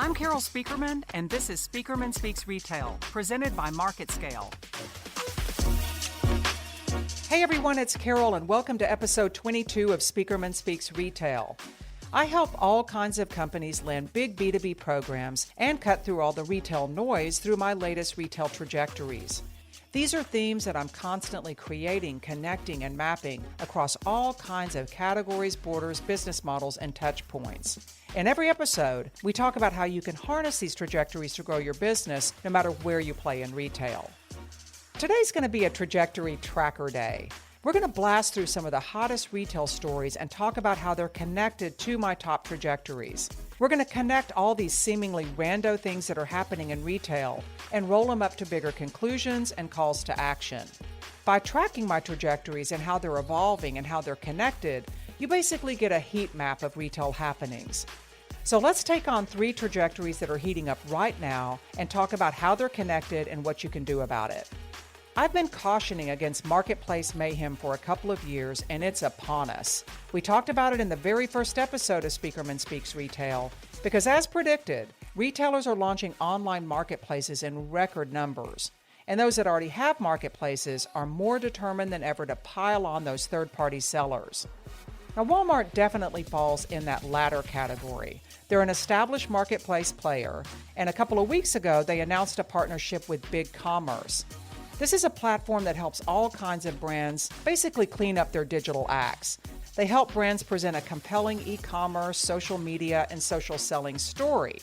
I'm Carol Spieckerman, and this is Spieckerman Speaks Retail, presented by MarketScale. Hey everyone, it's Carol, and welcome to episode 22 of Spieckerman Speaks Retail. I help all kinds of companies land big B2B programs and cut through all the retail noise through my latest retail trajectories. These are themes that I'm constantly creating, connecting, and mapping across all kinds of categories, borders, business models, and touch points. In every episode, we talk about how you can harness these trajectories to grow your business no matter where you play in retail. Today's going to be a trajectory tracker day. We're going to blast through some of the hottest retail stories and talk about how they're connected to my top trajectories. We're going to connect all these seemingly rando things that are happening in retail and roll them up to bigger conclusions and calls to action. By tracking my trajectories and how they're evolving and how they're connected, you basically get a heat map of retail happenings. So let's take on 3 trajectories that are heating up right now and talk about how they're connected and what you can do about it. I've been cautioning against marketplace mayhem for a couple of years, and it's upon us. We talked about it in the very first episode of Spieckerman Speaks Retail, because as predicted, retailers are launching online marketplaces in record numbers. And those that already have marketplaces are more determined than ever to pile on those third-party sellers. Now, Walmart definitely falls in that latter category. They're an established marketplace player, and a couple of weeks ago, they announced a partnership with BigCommerce. This is a platform that helps all kinds of brands basically clean up their digital acts. They help brands present a compelling e-commerce, social media, and social selling story.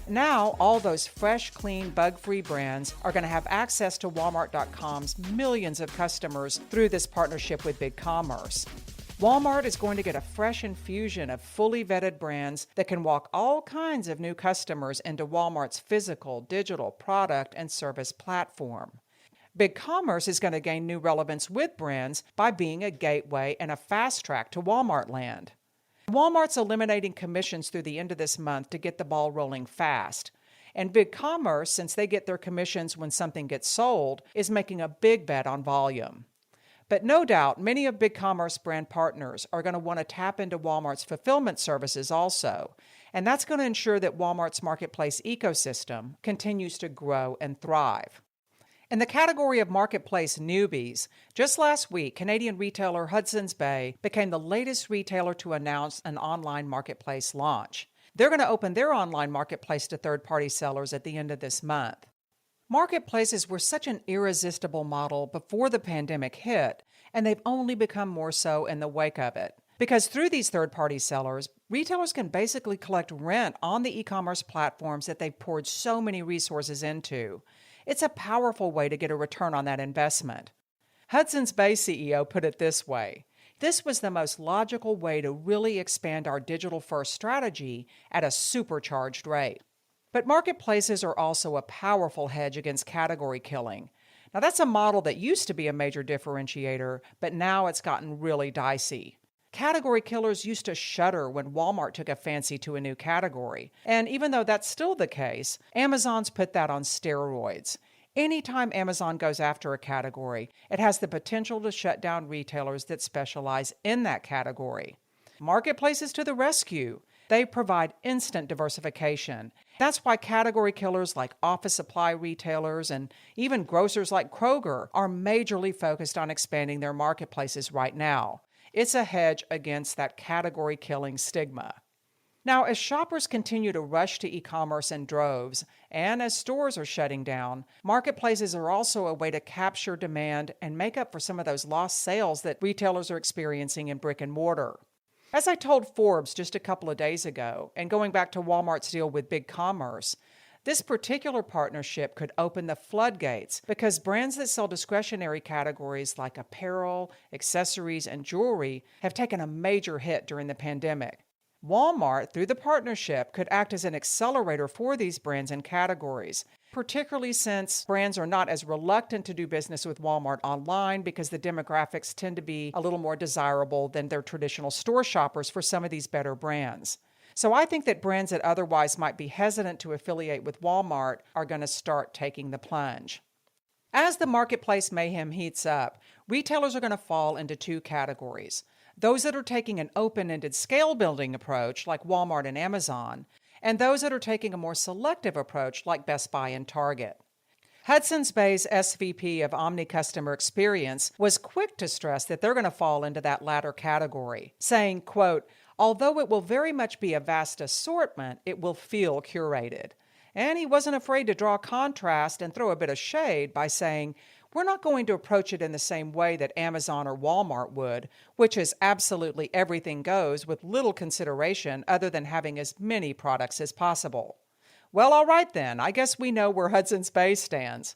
Now, all those fresh, clean, bug-free brands are going to have access to Walmart.com's millions of customers through this partnership with BigCommerce. Walmart is going to get a fresh infusion of fully vetted brands that can walk all kinds of new customers into Walmart's physical, digital, product, and service platform. BigCommerce is going to gain new relevance with brands by being a gateway and a fast track to Walmart land. Walmart's eliminating commissions through the end of this month to get the ball rolling fast. And BigCommerce, since they get their commissions when something gets sold, is making a big bet on volume. But no doubt, many of BigCommerce brand partners are going to want to tap into Walmart's fulfillment services also. And that's going to ensure that Walmart's marketplace ecosystem continues to grow and thrive. In the category of marketplace newbies, just last week, Canadian retailer Hudson's Bay became the latest retailer to announce an online marketplace launch. They're going to open their online marketplace to third-party sellers at the end of this month. Marketplaces were such an irresistible model before the pandemic hit, and they've only become more so in the wake of it. Because through these third-party sellers, retailers can basically collect rent on the e-commerce platforms that they've poured so many resources into. It's a powerful way to get a return on that investment. Hudson's Bay CEO put it this way: "This was the most logical way to really expand our digital-first strategy at a supercharged rate." But marketplaces are also a powerful hedge against category killing. Now, that's a model that used to be a major differentiator, but now it's gotten really dicey. Category killers used to shudder when Walmart took a fancy to a new category. And even though that's still the case, Amazon's put that on steroids. Anytime Amazon goes after a category, it has the potential to shut down retailers that specialize in that category. Marketplaces to the rescue. They provide instant diversification. That's why category killers like office supply retailers and even grocers like Kroger are majorly focused on expanding their marketplaces right now. It's a hedge against that category-killing stigma. Now, as shoppers continue to rush to e-commerce in droves, and as stores are shutting down, marketplaces are also a way to capture demand and make up for some of those lost sales that retailers are experiencing in brick and mortar. As I told Forbes just a couple of days ago, and going back to Walmart's deal with BigCommerce, this particular partnership could open the floodgates because brands that sell discretionary categories like apparel, accessories, and jewelry have taken a major hit during the pandemic. Walmart, through the partnership, could act as an accelerator for these brands and categories, particularly since brands are not as reluctant to do business with Walmart online because the demographics tend to be a little more desirable than their traditional store shoppers for some of these better brands. So I think that brands that otherwise might be hesitant to affiliate with Walmart are going to start taking the plunge. As the marketplace mayhem heats up, retailers are going to fall into 2 categories. Those that are taking an open-ended scale-building approach, like Walmart and Amazon, and those that are taking a more selective approach like Best Buy and Target. Hudson's Bay's SVP of Omni Customer Experience was quick to stress that they're going to fall into that latter category, saying, quote, "Although it will very much be a vast assortment, it will feel curated." And he wasn't afraid to draw contrast and throw a bit of shade by saying, "We're not going to approach it in the same way that Amazon or Walmart would, which is absolutely everything goes with little consideration other than having as many products as possible." Well, all right then, I guess we know where Hudson's Bay stands.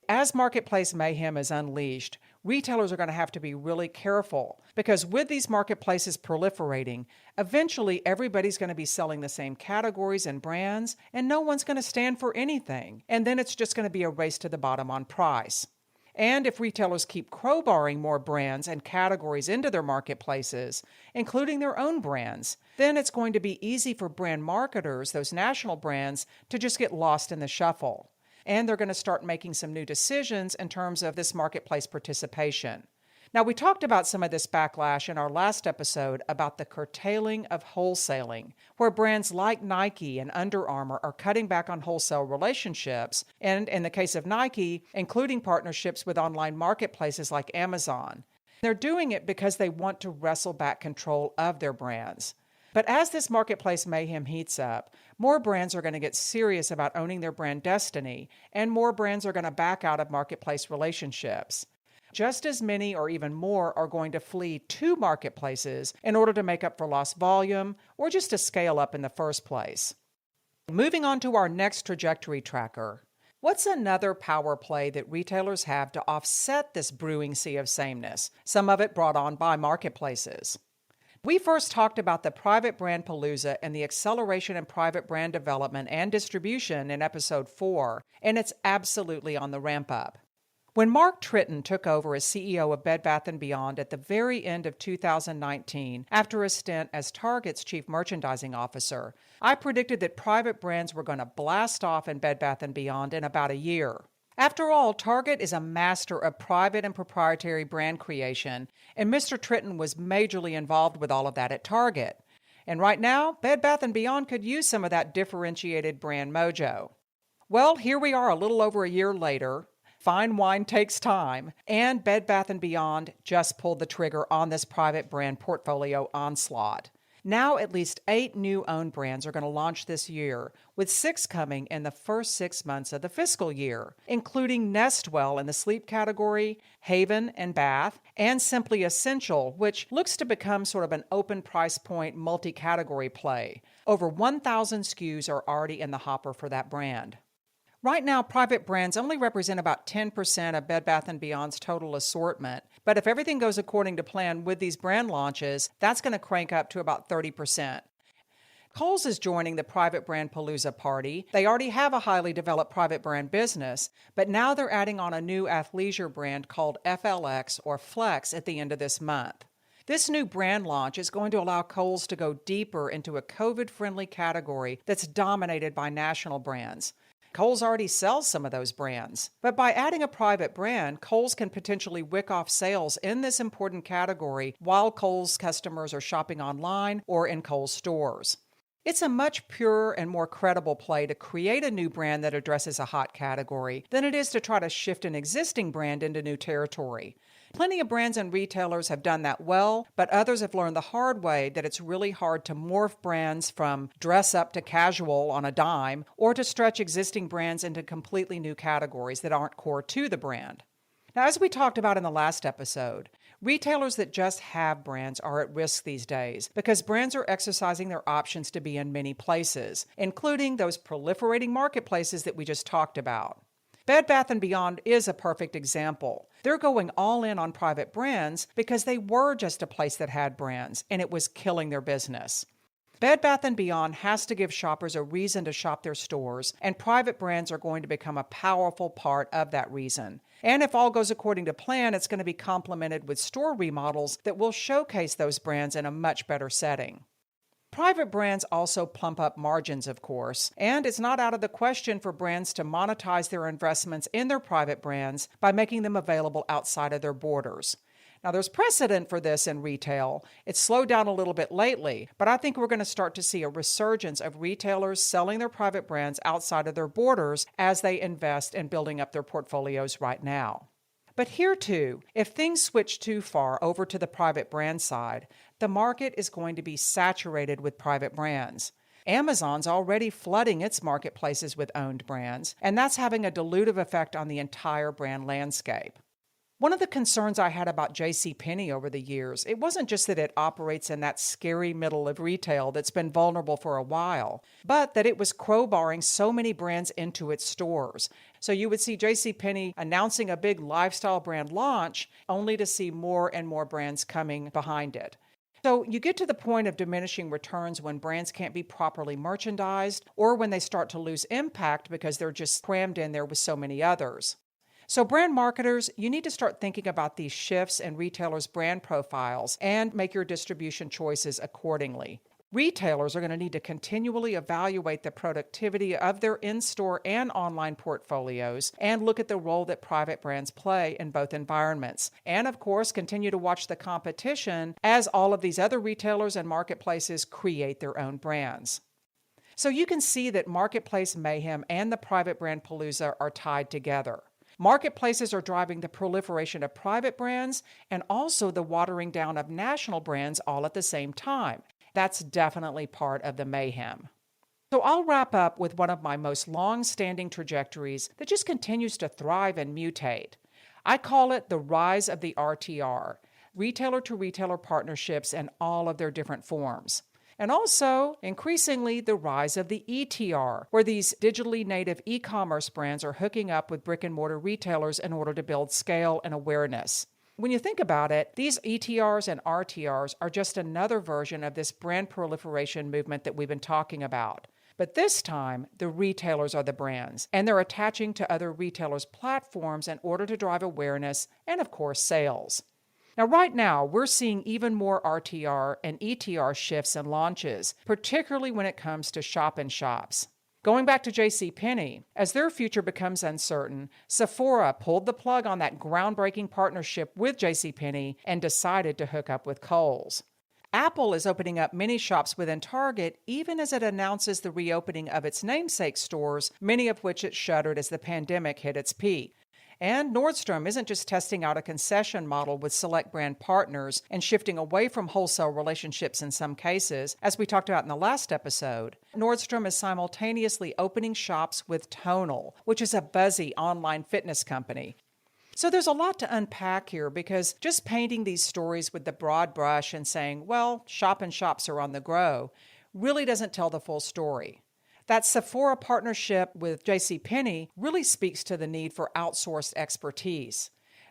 As marketplace mayhem is unleashed, retailers are going to have to be really careful because with these marketplaces proliferating, eventually everybody's going to be selling the same categories and brands, and no one's going to stand for anything. And then it's just going to be a race to the bottom on price. And if retailers keep crowbarring more brands and categories into their marketplaces, including their own brands, then it's going to be easy for brand marketers, those national brands, to just get lost in the shuffle. And they're going to start making some new decisions in terms of this marketplace participation. Now, we talked about some of this backlash in our last episode about the curtailing of wholesaling, where brands like Nike and Under Armour are cutting back on wholesale relationships, and in the case of Nike, including partnerships with online marketplaces like Amazon. They're doing it because they want to wrestle back control of their brands. But as this marketplace mayhem heats up, more brands are going to get serious about owning their brand destiny, and more brands are going to back out of marketplace relationships. Just as many or even more are going to flee to marketplaces in order to make up for lost volume or just to scale up in the first place. Moving on to our next trajectory tracker. What's another power play that retailers have to offset this brewing sea of sameness, some of it brought on by marketplaces? We first talked about the private brand palooza and the acceleration in private brand development and distribution in episode 4, and it's absolutely on the ramp up. When Mark Tritton took over as CEO of Bed Bath & Beyond at the very end of 2019, after a stint as Target's chief merchandising officer, I predicted that private brands were going to blast off in Bed Bath & Beyond in about a year. After all, Target is a master of private and proprietary brand creation, and Mr. Tritton was majorly involved with all of that at Target. And right now, Bed Bath & Beyond could use some of that differentiated brand mojo. Well, here we are a little over a year later. Fine wine takes time, and Bed Bath & Beyond just pulled the trigger on this private brand portfolio onslaught. Now at least 8 new owned brands are going to launch this year, with 6 coming in the first 6 months of the fiscal year, including Nestwell in the sleep category, Haven and Bath, and Simply Essential, which looks to become sort of an open price point multi-category play. Over 1,000 SKUs are already in the hopper for that brand. Right now, private brands only represent about 10% of Bed Bath & Beyond's total assortment, but if everything goes according to plan with these brand launches, that's going to crank up to about 30%. Kohl's is joining the private brand palooza party. They already have a highly developed private brand business, but now they're adding on a new athleisure brand called FLX or Flex at the end of this month. This new brand launch is going to allow Kohl's to go deeper into a COVID-friendly category that's dominated by national brands. Kohl's already sells some of those brands. But by adding a private brand, Kohl's can potentially wick off sales in this important category while Kohl's customers are shopping online or in Kohl's stores. It's a much purer and more credible play to create a new brand that addresses a hot category than it is to try to shift an existing brand into new territory. Plenty of brands and retailers have done that well, but others have learned the hard way that it's really hard to morph brands from dress up to casual on a dime, or to stretch existing brands into completely new categories that aren't core to the brand. Now, as we talked about in the last episode, retailers that just have brands are at risk these days because brands are exercising their options to be in many places, including those proliferating marketplaces that we just talked about. Bed Bath & Beyond is a perfect example. They're going all in on private brands because they were just a place that had brands, and it was killing their business. Bed Bath & Beyond has to give shoppers a reason to shop their stores, and private brands are going to become a powerful part of that reason. And if all goes according to plan, it's going to be complemented with store remodels that will showcase those brands in a much better setting. Private brands also plump up margins, of course, and it's not out of the question for brands to monetize their investments in their private brands by making them available outside of their borders. Now, there's precedent for this in retail. It's slowed down a little bit lately, but I think we're going to start to see a resurgence of retailers selling their private brands outside of their borders as they invest in building up their portfolios right now. But here too, if things switch too far over to the private brand side, the market is going to be saturated with private brands. Amazon's already flooding its marketplaces with owned brands, and that's having a dilutive effect on the entire brand landscape. One of the concerns I had about JCPenney over the years, it wasn't just that it operates in that scary middle of retail that's been vulnerable for a while, but that it was crowbarring so many brands into its stores. So you would see JCPenney announcing a big lifestyle brand launch, only to see more and more brands coming behind it. So you get to the point of diminishing returns when brands can't be properly merchandised or when they start to lose impact because they're just crammed in there with so many others. So brand marketers, you need to start thinking about these shifts in retailers' brand profiles and make your distribution choices accordingly. Retailers are going to need to continually evaluate the productivity of their in-store and online portfolios and look at the role that private brands play in both environments. And of course, continue to watch the competition as all of these other retailers and marketplaces create their own brands. So you can see that marketplace mayhem and the private brand palooza are tied together. Marketplaces are driving the proliferation of private brands and also the watering down of national brands all at the same time. That's definitely part of the mayhem. So I'll wrap up with one of my most long-standing trajectories that just continues to thrive and mutate. I call it the rise of the RTR, retailer-to-retailer partnerships in all of their different forms. And also, increasingly, the rise of the ETR, where these digitally native e-commerce brands are hooking up with brick-and-mortar retailers in order to build scale and awareness. When you think about it, these ETRs and RTRs are just another version of this brand proliferation movement that we've been talking about. But this time, the retailers are the brands, and they're attaching to other retailers' platforms in order to drive awareness and, of course, sales. Now, right now, we're seeing even more RTR and ETR shifts and launches, particularly when it comes to shop-in-shops. Going back to JCPenney, as their future becomes uncertain, Sephora pulled the plug on that groundbreaking partnership with JCPenney and decided to hook up with Kohl's. Apple is opening up mini shops within Target even as it announces the reopening of its namesake stores, many of which it shuttered as the pandemic hit its peak. And Nordstrom isn't just testing out a concession model with select brand partners and shifting away from wholesale relationships in some cases, as we talked about in the last episode. Nordstrom is simultaneously opening shops with Tonal, which is a buzzy online fitness company. So there's a lot to unpack here because just painting these stories with the broad brush and saying, well, shop-in-shops are on the grow, really doesn't tell the full story. That Sephora partnership with JCPenney really speaks to the need for outsourced expertise.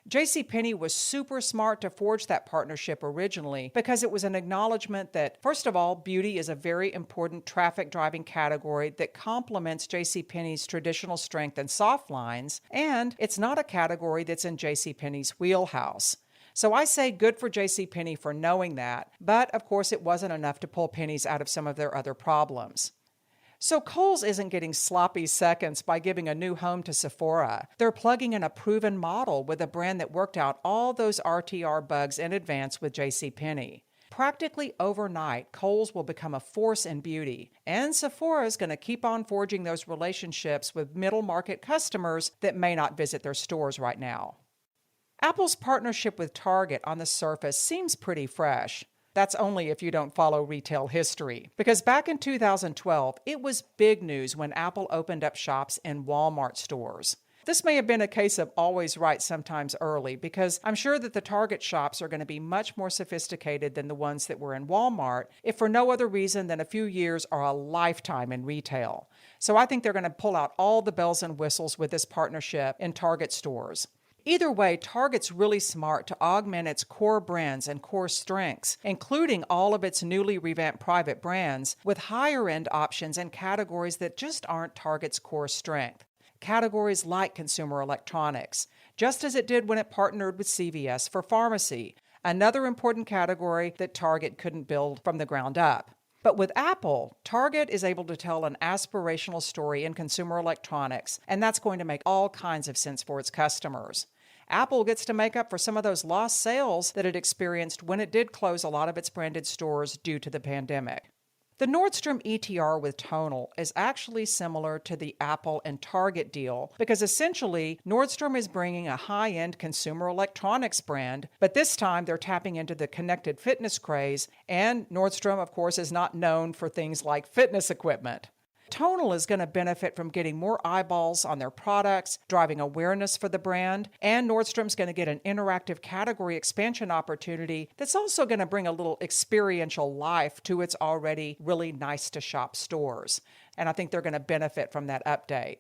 JCPenney was super smart to forge that partnership originally because it was an acknowledgement that, first of all, beauty is a very important traffic-driving category that complements JCPenney's traditional strength and soft lines, and it's not a category that's in JCPenney's wheelhouse. So I say good for JCPenney for knowing that, but of course it wasn't enough to pull pennies out of some of their other problems. So Kohl's isn't getting sloppy seconds by giving a new home to Sephora. They're plugging in a proven model with a brand that worked out all those RTR bugs in advance with JCPenney. Practically overnight, Kohl's will become a force in beauty, and Sephora is going to keep on forging those relationships with middle-market customers that may not visit their stores right now. Apple's partnership with Target on the surface seems pretty fresh. That's only if you don't follow retail history. Because back in 2012, it was big news when Apple opened up shops in Walmart stores. This may have been a case of always right sometimes early, because I'm sure that the Target shops are going to be much more sophisticated than the ones that were in Walmart, if for no other reason than a few years or a lifetime in retail. So I think they're going to pull out all the bells and whistles with this partnership in Target stores. Either way, Target's really smart to augment its core brands and core strengths, including all of its newly revamped private brands, with higher-end options and categories that just aren't Target's core strength. Categories like consumer electronics, just as it did when it partnered with CVS for pharmacy, another important category that Target couldn't build from the ground up. But with Apple, Target is able to tell an aspirational story in consumer electronics, and that's going to make all kinds of sense for its customers. Apple gets to make up for some of those lost sales that it experienced when it did close a lot of its branded stores due to the pandemic. The Nordstrom ETR with Tonal is actually similar to the Apple and Target deal because essentially Nordstrom is bringing a high-end consumer electronics brand, but this time they're tapping into the connected fitness craze, and Nordstrom, of course, is not known for things like fitness equipment. Tonal is going to benefit from getting more eyeballs on their products, driving awareness for the brand, and Nordstrom's going to get an interactive category expansion opportunity that's also going to bring a little experiential life to its already really nice to shop stores. And I think they're going to benefit from that update.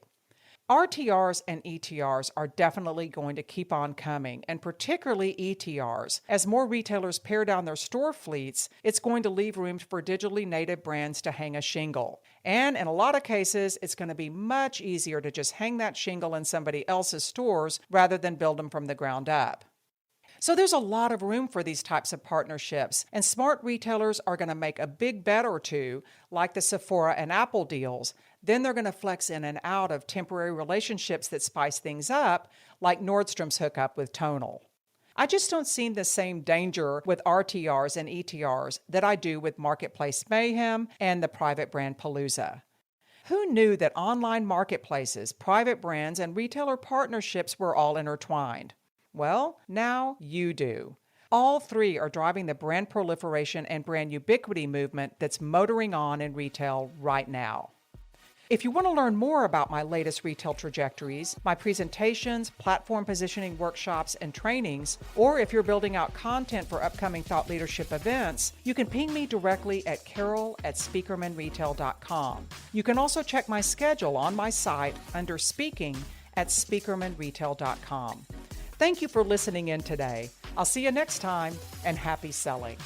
RTRs and ETRs are definitely going to keep on coming, and particularly ETRs. As more retailers pare down their store fleets, it's going to leave room for digitally native brands to hang a shingle. And in a lot of cases, it's going to be much easier to just hang that shingle in somebody else's stores rather than build them from the ground up. So there's a lot of room for these types of partnerships, and smart retailers are going to make a big bet or two, like the Sephora and Apple deals. Then they're going to flex in and out of temporary relationships that spice things up, like Nordstrom's hookup with Tonal. I just don't see the same danger with RTRs and ETRs that I do with Marketplace Mayhem and the private brand Palooza. Who knew that online marketplaces, private brands, and retailer partnerships were all intertwined? Well, now you do. All three are driving the brand proliferation and brand ubiquity movement that's motoring on in retail right now. If you want to learn more about my latest retail trajectories, my presentations, platform positioning workshops, and trainings, or if you're building out content for upcoming thought leadership events, you can ping me directly at carol@speakermanretail.com. You can also check my schedule on my site under Speaking at speakermanretail.com. Thank you for listening in today. I'll see you next time, and happy selling.